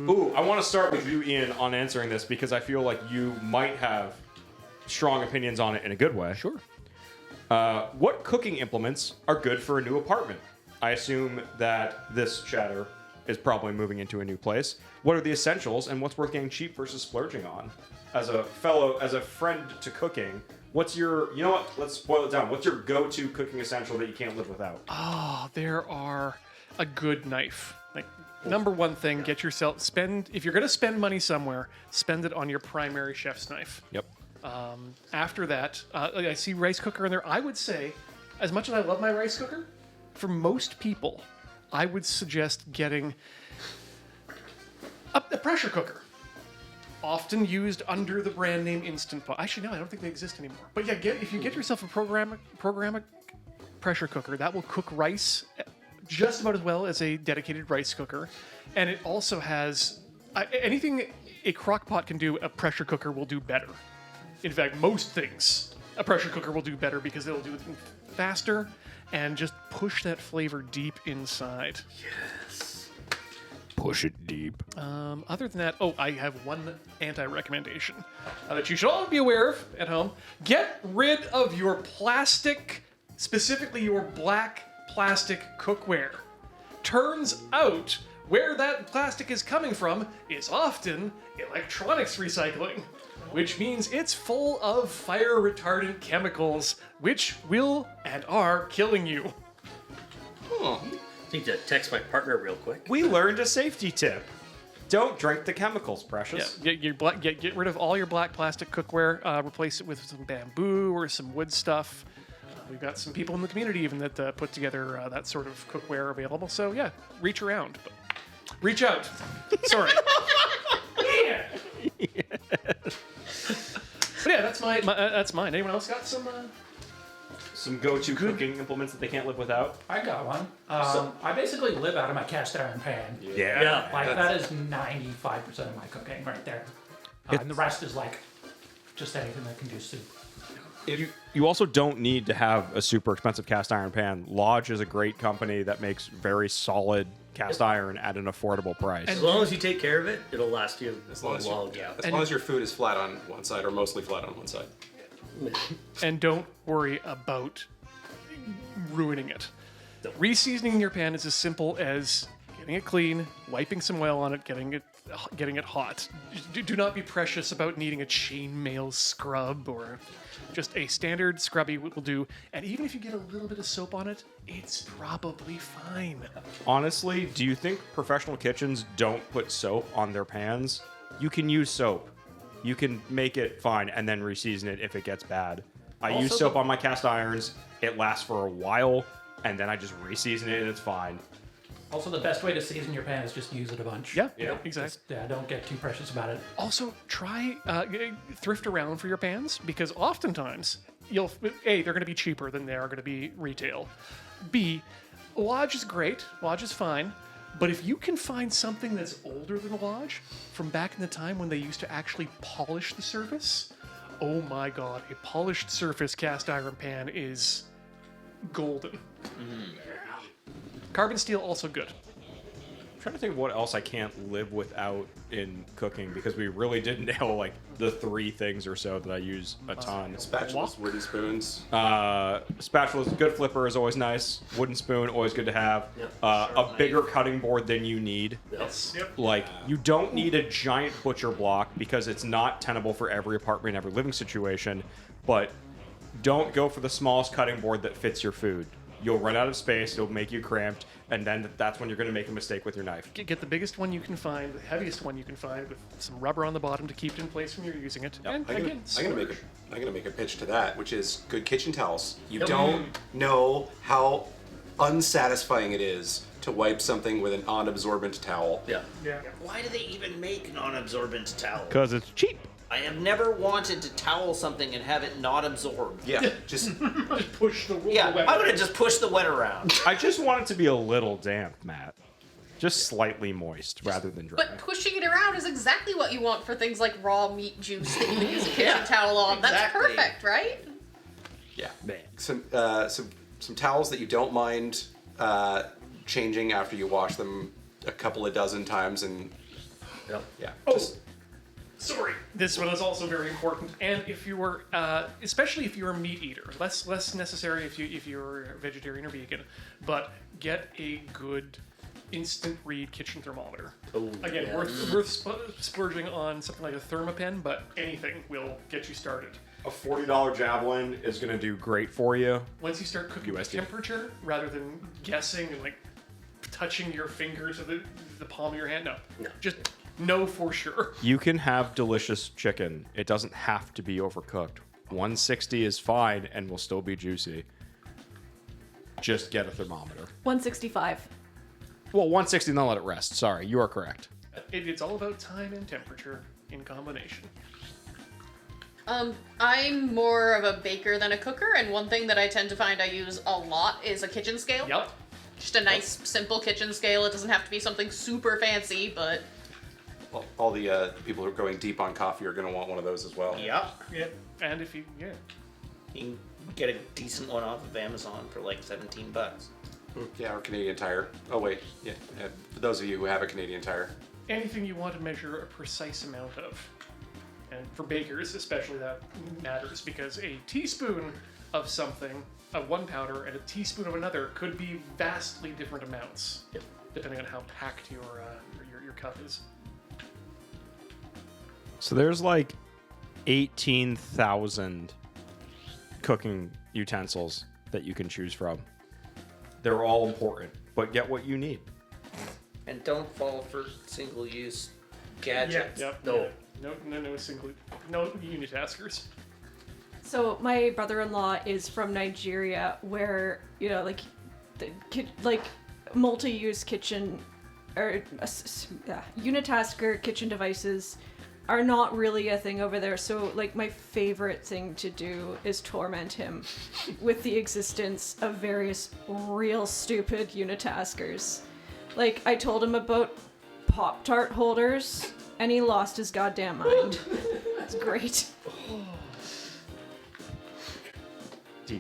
Ooh, I want to start with you, Ian, on answering this because I feel like you might have strong opinions on it in a good way. Sure. What cooking implements are good for a new apartment? I assume that this chatter is probably moving into a new place. What are the essentials and what's worth getting cheap versus splurging on? As a friend to cooking, what's your, you know what, let's boil it down. What's your go-to cooking essential that you can't live without? Oh, there are a good knife. Like, number one thing, get yourself, if you're going to spend money somewhere, spend it on your primary chef's knife. Yep. After that, I see rice cooker in there. I would say, as much as I love my rice cooker, for most people, I would suggest getting a pressure cooker. Often used under the brand name Instant Pot. Actually, no, I don't think they exist anymore. But yeah, if you get yourself a program pressure cooker, that will cook rice just about as well as a dedicated rice cooker. And it also has anything a crock pot can do, a pressure cooker will do better. In fact, most things a pressure cooker will do better because it'll do it faster and just push that flavor deep inside. Yes. Push it deep. Other than that, I have one anti-recommendation that you should all be aware of at home. Get rid of your plastic, specifically your black plastic cookware. Turns out, where that plastic is coming from is often electronics recycling, which means it's full of fire-retardant chemicals, which will and are killing you. Oh. Need to text my partner real quick. We learned a safety tip. Don't drink the chemicals, precious. Yeah, get rid of all your black plastic cookware. Replace it with some bamboo or some wood stuff. We've got some people in the community even that put together that sort of cookware available. So yeah, reach around. But reach out. Sorry. Yeah. But yeah, that's that's mine. Anyone else got some go-to cooking implements that they can't live without? I got one. I basically live out of my cast iron pan. Yeah. Like that is 95% of my cooking right there. And the rest is like just anything that can do soup. You also don't need to have a super expensive cast iron pan. Lodge is a great company that makes very solid cast iron at an affordable price. As long as you take care of it, it'll last you as long as long. As long as your food is flat on one side or mostly flat on one side. And don't worry about ruining it. Reseasoning your pan is as simple as getting it clean, wiping some oil on it, getting it hot. Do not be precious about needing a chainmail scrub or just a standard scrubby will do. And even if you get a little bit of soap on it, it's probably fine. Honestly, do you think professional kitchens don't put soap on their pans? You can use soap. You can make it fine and then reseason it if it gets bad. I use soap on my cast irons. It lasts for a while, and then I just reseason it and it's fine. Also, the best way to season your pan is just use it a bunch. Yeah, exactly. Just, don't get too precious about it. Also, try thrift around for your pans because oftentimes they're going to be cheaper than they are going to be retail. B, Lodge is great. Lodge is fine. But if you can find something that's older than Lodge, from back in the time when they used to actually polish the surface, oh my god, a polished surface cast iron pan is golden. Carbon steel, also good. I'm trying to think of what else I can't live without in cooking because we really did nail like the 3 things or so that I use a ton. Spatulas, wooden spoons. Spatulas, good flipper is always nice. Wooden spoon, always good to have. Yep. A bigger cutting board than you need. Yes. Yep. Like, you don't need a giant butcher block because it's not tenable for every apartment, every living situation. But don't go for the smallest cutting board that fits your food. You'll run out of space, it'll make you cramped, and then that's when you're going to make a mistake with your knife. Get the biggest one you can find, the heaviest one you can find, with some rubber on the bottom to keep it in place when you're using it. And I'm again, gonna make a pitch to that, which is good kitchen towels. You don't know how unsatisfying it is to wipe something with an non-absorbent towel. Yeah. Why do they even make non-absorbent towels? Because it's cheap. I have never wanted to towel something and have it not absorb. Yeah, just push the Yeah, I'm gonna just push the wet around. I just want it to be a little damp, Matt. Just slightly moist rather than dry. But pushing it around is exactly what you want for things like raw meat juice that you can use a kitchen towel on. That's exactly. perfect, right? yeah. Some towels that you don't mind changing after you wash them a couple of dozen times and Yep. Yeah. Oh, sorry. This one is also very important. And if you were, especially if you're a meat eater, less necessary if you're vegetarian or vegan, but get a good instant read kitchen thermometer. Oh, Again, yeah. worth splurging on something like a Thermapen, but anything will get you started. A $40 Javelin is going to do great for you. Once you start cooking with USD. temperature, rather than guessing and like touching your finger to the palm of your hand, no. Just know for sure. You can have delicious chicken. It doesn't have to be overcooked. 160 is fine and will still be juicy. Just get a thermometer. 165. Well, 160 and then let it rest. Sorry, you are correct. It's all about time and temperature in combination. I'm more of a baker than a cooker, and one thing that I tend to find I use a lot is a kitchen scale. Yep. Just a nice, simple kitchen scale. It doesn't have to be something super fancy, but All the people who are going deep on coffee are going to want one of those as well. Yep. Yeah. And if you, You can get a decent one off of Amazon for like $17. Yeah, or Canadian Tire. Oh wait, yeah. For those of you who have a Canadian Tire. anything you want to measure a precise amount of. And for bakers, especially, that matters because a teaspoon of something, of one powder, and a teaspoon of another could be vastly different amounts, depending on how packed your cup is. So there's like 18,000 cooking utensils that you can choose from. They're all important, but get what you need. And don't fall for single-use gadgets. Yep. No. No unitaskers. So my brother-in-law is from Nigeria, where multi-use kitchen or unitasker kitchen devices are not really a thing over there. So like my favorite thing to do is torment him with the existence of various real stupid unitaskers. Like I told him about Pop-Tart holders, and he lost his goddamn mind. It's great.